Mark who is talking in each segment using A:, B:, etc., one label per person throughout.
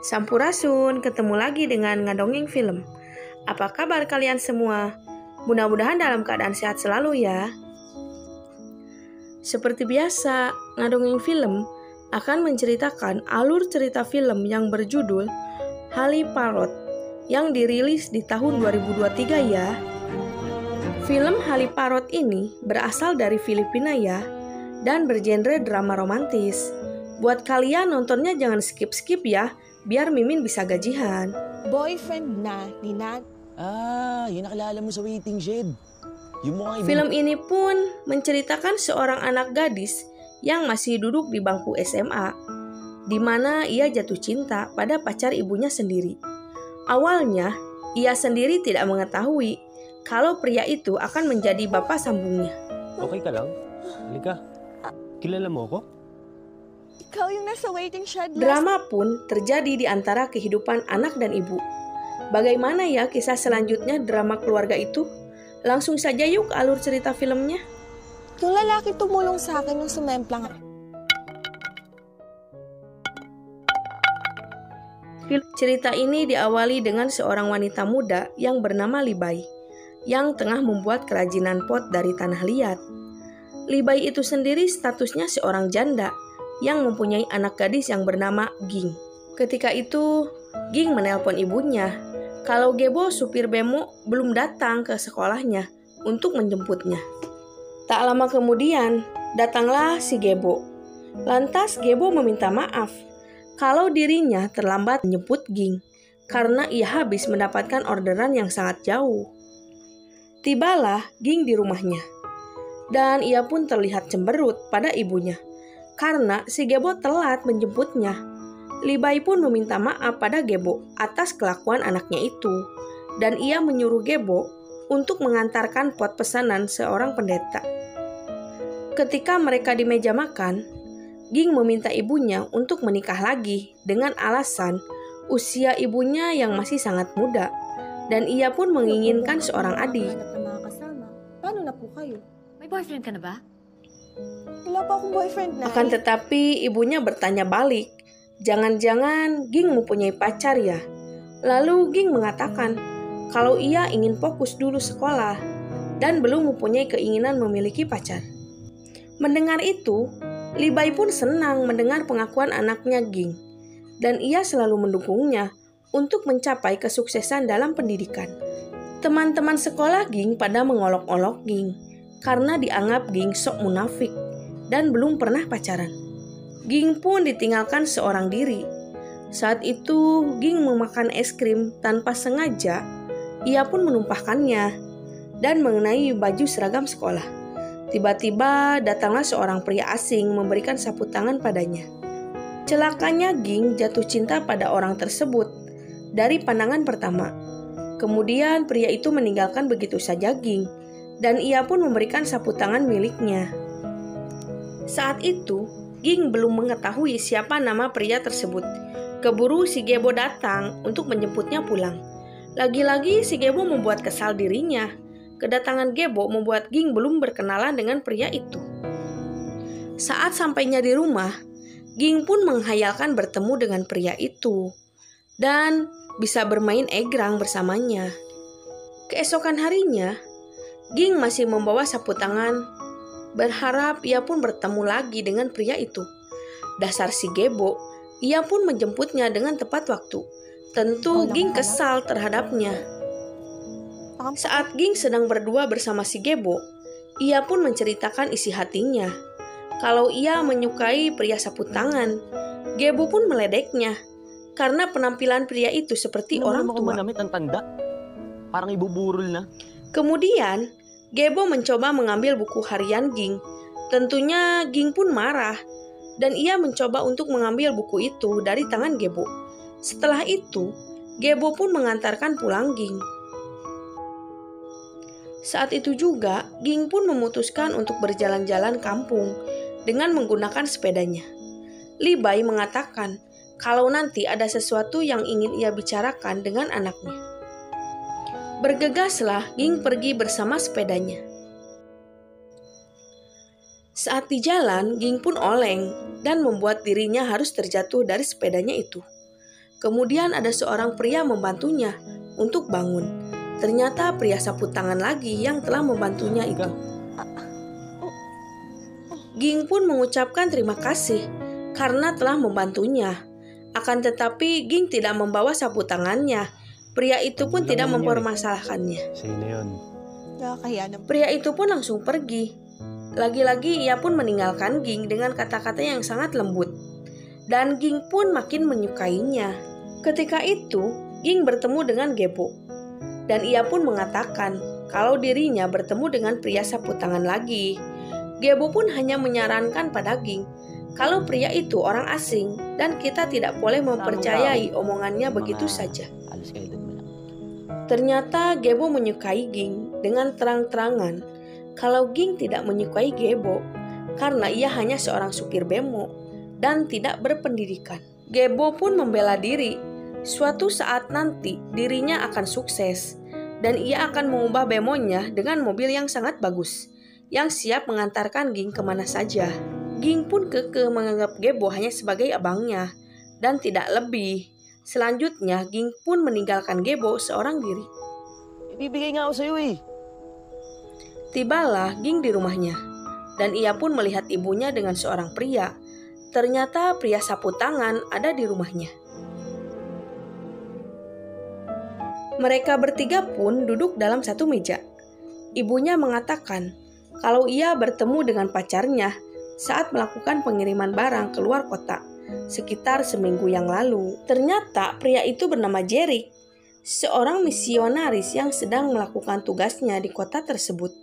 A: Sampurasun, ketemu lagi dengan Ngadongeng Film. Apa kabar kalian semua? Mudah-mudahan dalam keadaan sehat selalu ya. Seperti biasa, Ngadongeng Film akan menceritakan alur cerita film yang berjudul Hali Parrot yang dirilis di tahun 2023 ya. Film Hali Parrot ini berasal dari Filipina ya, dan bergenre drama romantis. Buat kalian nontonnya jangan skip-skip ya, biar Mimin bisa gajihan.
B: Boyfriend na ni Nat.
C: Yun nakilala mo sa waiting shed.
A: Film ini pun menceritakan seorang anak gadis yang masih duduk di bangku SMA, di mana ia jatuh cinta pada pacar ibunya sendiri. Awalnya, ia sendiri tidak mengetahui kalau pria itu akan menjadi bapak sambungnya.
D: Okay ka lang? Halika. Kilala mo ako?
B: Ikaw yung nasa waiting shed last...
A: Drama pun terjadi di antara kehidupan anak dan ibu. Bagaimana ya kisah selanjutnya drama keluarga itu? Langsung saja yuk alur cerita filmnya.
B: Yung lalaki tumulong sa akin nung sumemplang.
A: Cerita ini diawali dengan seorang wanita muda yang bernama Libai, yang tengah membuat kerajinan pot dari tanah liat. Libai itu sendiri statusnya seorang janda yang mempunyai anak gadis yang bernama Ging. Ketika itu, Ging menelpon ibunya kalau Gebo supir bemo belum datang ke sekolahnya untuk menjemputnya. Tak lama kemudian, datanglah si Gebo. Lantas Gebo meminta maaf kalau dirinya terlambat menjemput Ging karena ia habis mendapatkan orderan yang sangat jauh. Tibalah Ging di rumahnya, dan ia pun terlihat cemberut pada ibunya karena si Gebo telat menjemputnya. Libai pun meminta maaf pada Gebo atas kelakuan anaknya itu, dan ia menyuruh Gebo untuk mengantarkan pot pesanan seorang pendeta. Ketika mereka di meja makan, Ging meminta ibunya untuk menikah lagi dengan alasan usia ibunya yang masih sangat muda, dan ia pun menginginkan seorang adik.
B: Paano na po kayo?
E: May boyfriend ka na ba?
B: Wala pa akong boyfriend na.
A: Akan tetapi ibunya bertanya balik, jangan-jangan Ging mempunyai pacar ya? Lalu Ging mengatakan kalau ia ingin fokus dulu sekolah dan belum mempunyai keinginan memiliki pacar. Mendengar itu, Libai pun senang mendengar pengakuan anaknya Ging, dan ia selalu mendukungnya untuk mencapai kesuksesan dalam pendidikan. Teman-teman sekolah Ging pada mengolok-olok Ging karena dianggap Ging sok munafik dan belum pernah pacaran. Ging pun ditinggalkan seorang diri. Saat itu Ging memakan es krim tanpa sengaja, ia pun menumpahkannya dan mengenai baju seragam sekolah. Tiba-tiba datanglah seorang pria asing memberikan sapu tangan padanya. Celakanya Ging jatuh cinta pada orang tersebut dari pandangan pertama. Kemudian pria itu meninggalkan begitu saja Ging, dan ia pun memberikan sapu tangan miliknya. Saat itu, Ging belum mengetahui siapa nama pria tersebut. Keburu si Gebo datang untuk menjemputnya pulang. Lagi-lagi si Gebo membuat kesal dirinya. Kedatangan Gebo membuat Ging belum berkenalan dengan pria itu. Saat sampainya di rumah, Ging pun menghayalkan bertemu dengan pria itu dan bisa bermain egrang bersamanya. Keesokan harinya, Ging masih membawa sapu tangan, berharap ia pun bertemu lagi dengan pria itu. Dasar si Gebo, ia pun menjemputnya dengan tepat waktu. Tentu Ging kesal terhadapnya. Saat Ging sedang berdua bersama si Gebo, ia pun menceritakan isi hatinya kalau ia menyukai pria sapu tangan. Gebo pun meledeknya karena penampilan pria itu seperti orang tua.
D: Ang tanda. Parang ibuburol na.
A: Kemudian, Gebo mencoba mengambil buku harian Ging. Tentunya Ging pun marah, dan ia mencoba untuk mengambil buku itu dari tangan Gebo. Setelah itu, Gebo pun mengantarkan pulang Ging. Saat itu juga, Ging pun memutuskan untuk berjalan-jalan kampung dengan menggunakan sepedanya. Libai mengatakan kalau nanti ada sesuatu yang ingin ia bicarakan dengan anaknya. Bergegaslah Ging pergi bersama sepedanya. Saat di jalan, Ging pun oleng dan membuat dirinya harus terjatuh dari sepedanya itu. Kemudian ada seorang pria membantunya untuk bangun. Ternyata pria sapu tangan lagi yang telah membantunya itu. Ging pun mengucapkan terima kasih karena telah membantunya. Akan tetapi Ging tidak membawa sapu tangannya. Pria itu pun tidak mempermasalahkannya.
D: Sa'yo na yun.
B: Nakakahiya naman.
A: Pria itu pun langsung pergi. Lagi-lagi ia pun meninggalkan Ging dengan kata-kata yang sangat lembut. Dan Ging pun makin menyukainya. Ketika itu, Ging bertemu dengan Gebo. Dan ia pun mengatakan kalau dirinya bertemu dengan pria sapu tangan lagi. Gebo pun hanya menyarankan pada Ging kalau pria itu orang asing dan kita tidak boleh mempercayai omongannya begitu saja.
C: Alas ka edad mo lang.
A: Ternyata Gebo menyukai Ging dengan terang-terangan kalau Ging tidak menyukai Gebo karena ia hanya seorang supir bemo dan tidak berpendidikan. Gebo pun membela diri. Suatu saat nanti dirinya akan sukses dan ia akan mengubah bemonya dengan mobil yang sangat bagus yang siap mengantarkan Ging kemana saja. Ging pun kekeh menganggap Gebo hanya sebagai abangnya dan tidak lebih. Selanjutnya, Ging pun meninggalkan Gebo seorang diri.
C: Ibibigay nga ako sa'yo eh.
A: Tibalah Ging di rumahnya, dan ia pun melihat ibunya dengan seorang pria. Ternyata pria sapu tangan ada di rumahnya. Mereka bertiga pun duduk dalam satu meja. Ibunya mengatakan kalau ia bertemu dengan pacarnya saat melakukan pengiriman barang ke luar kota sekitar seminggu yang lalu. Ternyata pria itu bernama Jerick, seorang misionaris yang sedang melakukan tugasnya di kota tersebut.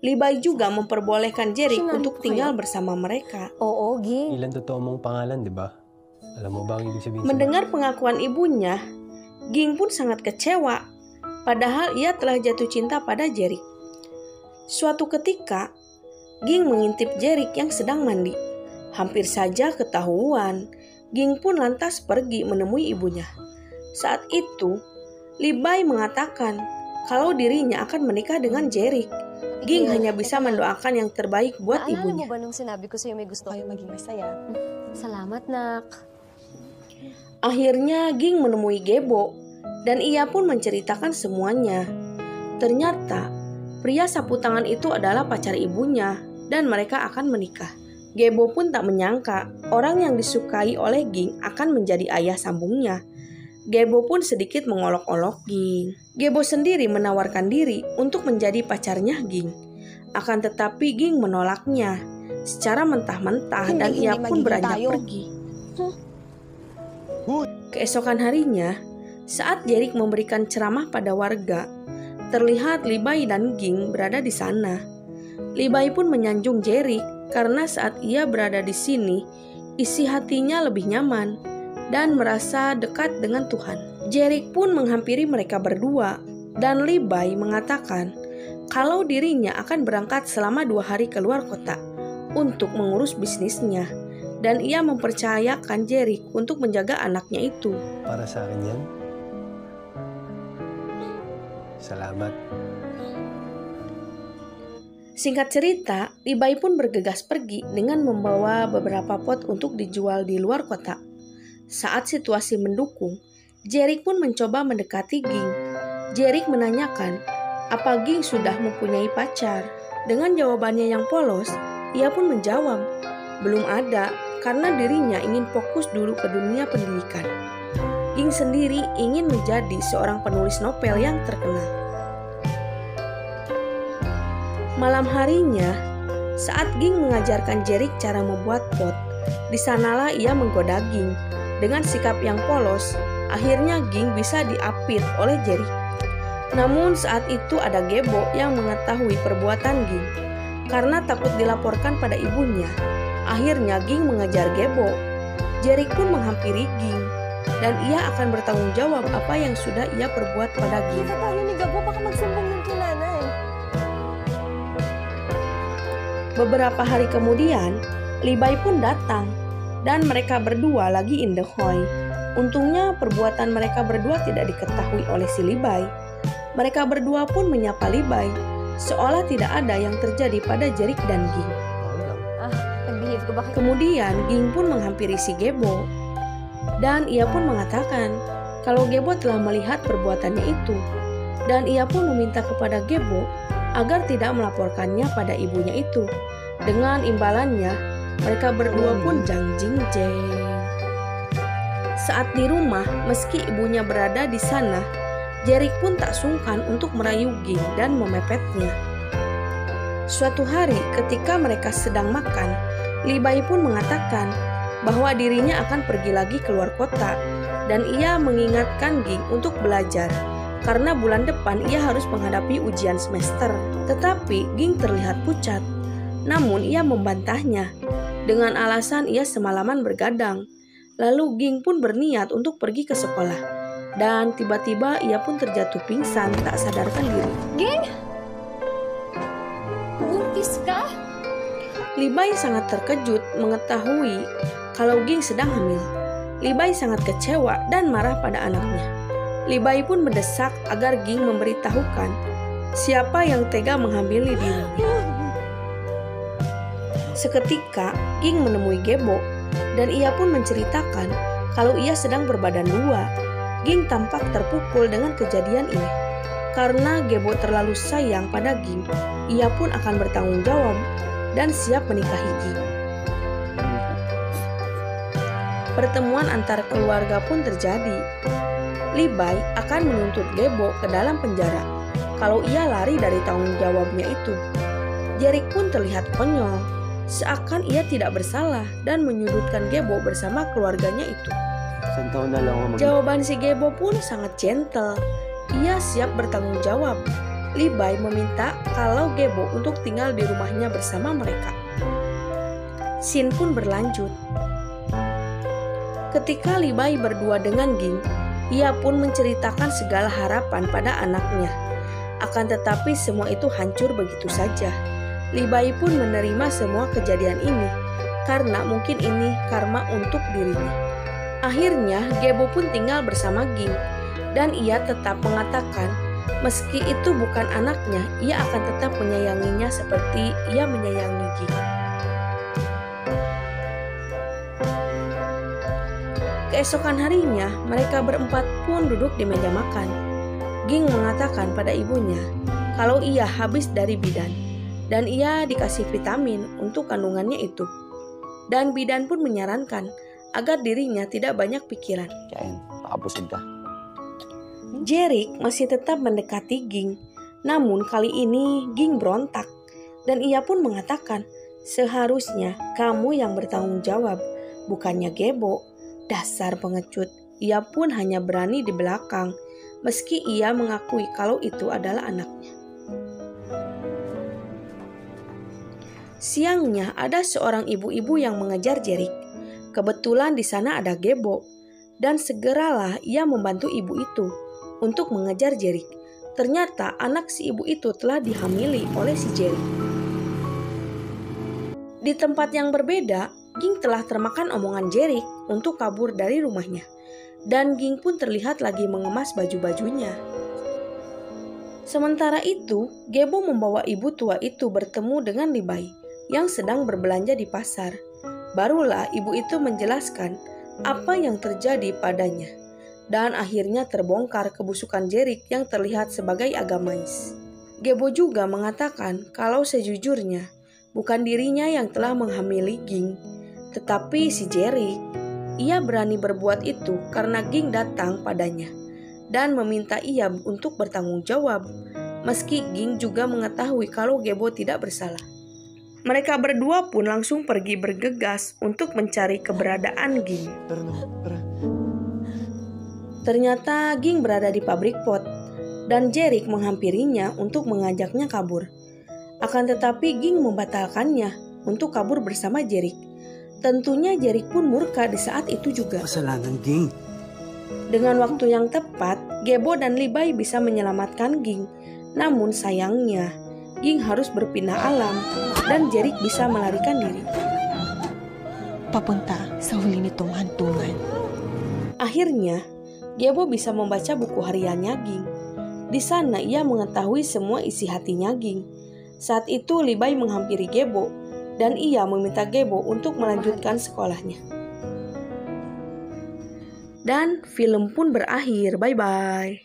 A: Levi juga memperbolehkan Jerick untuk tinggal bersama mereka.
B: Oo, Ging.
D: Ilan totoo mong pangalan, di ba? Alam mo ba ang ibig sabihin?
A: Mendengar pengakuan ibunya, Ging pun sangat kecewa, padahal ia telah jatuh cinta pada Jerick. Suatu ketika, Ging mengintip Jerick yang sedang mandi. Hampir saja ketahuan. Ging pun lantas pergi menemui ibunya. Saat itu, Levi mengatakan kalau dirinya akan menikah dengan Jerick. Ging hanya bisa mendoakan yang terbaik buat
E: Naalala
A: ibunya.
E: mo ba nung sinabi ko sa'yo may gusto
B: Kayo maging masaya.
E: Salamat, nak.
A: Akhirnya Ging menemui Gebo dan ia pun menceritakan semuanya. Ternyata pria sapu tangan itu adalah pacar ibunya dan mereka akan menikah. Gebo pun tak menyangka orang yang disukai oleh Ging akan menjadi ayah sambungnya. Gebo pun sedikit mengolok-olok Ging. Gebo sendiri menawarkan diri untuk menjadi pacarnya Ging. Akan tetapi Ging menolaknya secara mentah-mentah dan ia pun beranjak pergi. Keesokan harinya, saat Jerick memberikan ceramah pada warga, terlihat Levi dan Ging berada di sana. Levi pun menyanjung Jerick karena saat ia berada di sini, isi hatinya lebih nyaman dan merasa dekat dengan Tuhan. Jerick pun menghampiri mereka berdua dan Levi mengatakan kalau dirinya akan berangkat selama 2 hari ke luar kota untuk mengurus bisnisnya. Dan ia mempercayakan Jerick untuk menjaga anaknya itu.
D: Para sa akin yan. Salamat.
A: Singkat cerita, Levi pun bergegas pergi dengan membawa beberapa pot untuk dijual di luar kota. Saat situasi mendukung, Jerick pun mencoba mendekati Ging. Jerick menanyakan, apa Ging sudah mempunyai pacar? Dengan jawabannya yang polos, ia pun menjawab, belum ada, karena dirinya ingin fokus dulu ke dunia pendidikan. Ging sendiri ingin menjadi seorang penulis novel yang terkenal. Malam harinya, saat Ging mengajarkan Jerick cara membuat pot, di sanalah ia menggoda Ging. Dengan sikap yang polos, akhirnya Ging bisa diapit oleh Jerick. Namun saat itu ada Gebo yang mengetahui perbuatan Ging. Karena takut dilaporkan pada ibunya, akhirnya Ging mengejar Gebo. Jerick pun menghampiri Ging dan ia akan bertanggung jawab apa yang sudah ia perbuat pada Ging.
B: Kita tayo ni Gabo, baka magsumbong yung kinanay.
A: Beberapa hari kemudian, Levi pun datang dan mereka berdua lagi in the hoy. Untungnya perbuatan mereka berdua tidak diketahui oleh si Levi. Mereka berdua pun menyapa Levi, seolah tidak ada yang terjadi pada Jerick dan Ging.
E: Nag-behave ko ba kayo?
A: Kemudian Ging pun menghampiri si Gebo. Dan ia pun mengatakan kalau Gebo telah melihat perbuatannya itu. Dan ia pun meminta kepada Gebo agar tidak melaporkannya pada ibunya itu. Dengan imbalannya, mereka berdua pun jang-jing-jeng. Saat di rumah, meski ibunya berada di sana, Jerick pun tak sungkan untuk merayu Ging dan memepetnya. Suatu hari ketika mereka sedang makan, Li-bai pun mengatakan bahwa dirinya akan pergi lagi keluar kota dan ia mengingatkan Ging untuk belajar karena bulan depan ia harus menghadapi ujian semester. Tetapi Ging terlihat pucat, namun ia membantahnya dengan alasan ia semalaman bergadang. Lalu Ging pun berniat untuk pergi ke sekolah dan tiba-tiba ia pun terjatuh pingsan tak sadarkan diri.
E: Ging? Buntis kah?
A: Li-bai sangat terkejut mengetahui kalau Ging sedang hamil. Li-bai sangat kecewa dan marah pada anaknya. Li-bai pun mendesak agar Ging memberitahukan siapa yang tega menghamili dirinya. Seketika Ging menemui Gebo dan ia pun menceritakan kalau ia sedang berbadan dua. Ging tampak terpukul dengan kejadian ini. Karena Gebo terlalu sayang pada Ging, ia pun akan bertanggung jawab dan siap menikahi Ging. Pertemuan antar keluarga pun terjadi. Li-bai akan menuntut Gebo ke dalam penjara kalau ia lari dari tanggung jawabnya itu. Jerick pun terlihat konyol, seakan ia tidak bersalah dan menyudutkan Gebo bersama keluarganya itu. Jawaban si Gebo pun sangat gentle. Ia siap bertanggung jawab. Li-bai meminta kalau Gebo untuk tinggal di rumahnya bersama mereka. Scene pun berlanjut. Ketika Li-bai berdua dengan Ging, ia pun menceritakan segala harapan pada anaknya. Akan tetapi semua itu hancur begitu saja. Li-bai pun menerima semua kejadian ini karena mungkin ini karma untuk dirinya. Akhirnya Gebo pun tinggal bersama Ging dan ia tetap mengatakan meski itu bukan anaknya, ia akan tetap menyayanginya seperti ia menyayangi Ging. Keesokan harinya, mereka berempat pun duduk di meja makan. Ging mengatakan pada ibunya kalau ia habis dari bidan dan ia dikasih vitamin untuk kandungannya itu. Dan bidan pun menyarankan agar dirinya tidak banyak pikiran. Jerick masih tetap mendekati Ging, namun kali ini Ging berontak dan ia pun mengatakan seharusnya kamu yang bertanggung jawab, bukannya Gebo. Dasar pengecut, ia pun hanya berani di belakang, meski ia mengakui kalau itu adalah anaknya. Siangnya ada seorang ibu-ibu yang mengejar Jerick. Kebetulan di sana ada Gebo, dan segeralah ia membantu ibu itu untuk mengejar Jerick. Ternyata anak si ibu itu telah dihamili oleh si Jerick. Di tempat yang berbeda, Ging telah termakan omongan Jerick untuk kabur dari rumahnya. Dan Ging pun terlihat lagi mengemas baju-bajunya. Sementara itu, Gebo membawa ibu tua itu bertemu dengan Li-bai yang sedang berbelanja di pasar. Barulah ibu itu menjelaskan apa yang terjadi padanya. Dan akhirnya terbongkar kebusukan Jerick yang terlihat sebagai agamais. Gebo juga mengatakan kalau sejujurnya bukan dirinya yang telah menghamili Ging, tetapi si Jerick. Ia berani berbuat itu karena Ging datang padanya dan meminta ia untuk bertanggung jawab, meski Ging juga mengetahui kalau Gebo tidak bersalah. Mereka berdua pun langsung pergi bergegas untuk mencari keberadaan Ging. Ternyata Ging berada di pabrik pot dan Jerick menghampirinya untuk mengajaknya kabur. Akan tetapi Ging membatalkannya untuk kabur bersama Jerick. Tentunya Jerick pun murka di saat itu juga.
F: Kasalanan Ging.
A: Dengan waktu yang tepat, Gebo dan Li-bai bisa menyelamatkan Ging. Namun sayangnya, Ging harus berpindah alam dan Jerick bisa melarikan diri.
B: Papunta sa huli nitong hantungan.
A: Akhirnya, Gebo bisa membaca buku hariannya Ging. Di sana ia mengetahui semua isi hatinya Ging. Saat itu Li-bai menghampiri Gebo dan ia meminta Gebo untuk melanjutkan sekolahnya. Dan film pun berakhir. Bye-bye.